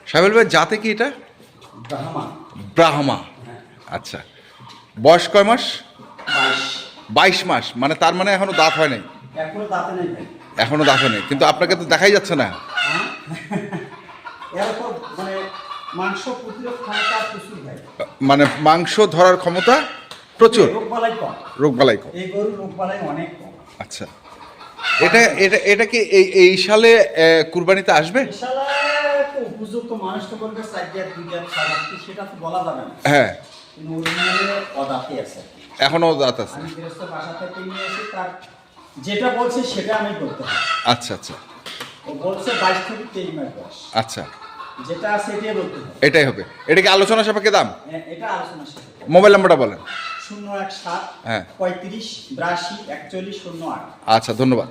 সাহেব ভাই জাতে কি এটা? ব্রাহ্মা। ব্রাহ্মা। হ্যাঁ। আচ্ছা, বয়স কয় মাস? 22। 22 মাস, মানে তার মানে এখনো দাঁত হয় নাই? এখনো দাঁতে নেই ভাই। এখনো দাঁত হয় নাই, কিন্তু আপনাকে তো দেখাই যাচ্ছে না। হ্যাঁ? এরপর মানে মাংস প্রতিরোধ ক্ষমতা প্রচুর ভাই। মানে মাংস ধরার ক্ষমতা প্রচুর, রোগবালাই কম। রোগবালাই কম। এই গরুর রোগবালাই অনেক কম। আচ্ছা, এটা এটা এটা কি এই সালে কুরবানিতে আসবে? বিশাল তো উপযুক্ত মানুষ তো বলবে সাইডের দুইটা ছাড়াচ্ছি, সেটা তো বলা যাবে না। হ্যাঁ, কিন্তু অরিজিনালে অদাতে আছে। এখনো দাঁত আছে। আমি গৃহস্থ বাসা থেকে নিয়ে এসে তার যেটা বলছে সেটা আমি করতে হবে। আচ্ছা আচ্ছা ও বলছে 22 থেকে 23 মাস বয়স। আচ্ছা, যেটা আছে এটাই বলতে হবে। এটাই হবে। এটা কি আলোচনা সাপেক্ষে দাম? এটা আলোচনা শেষ। মোবাইল নাম্বারটা বলেন। 017 হ্যাঁ। 35 82 41 08। আচ্ছা, ধন্যবাদ।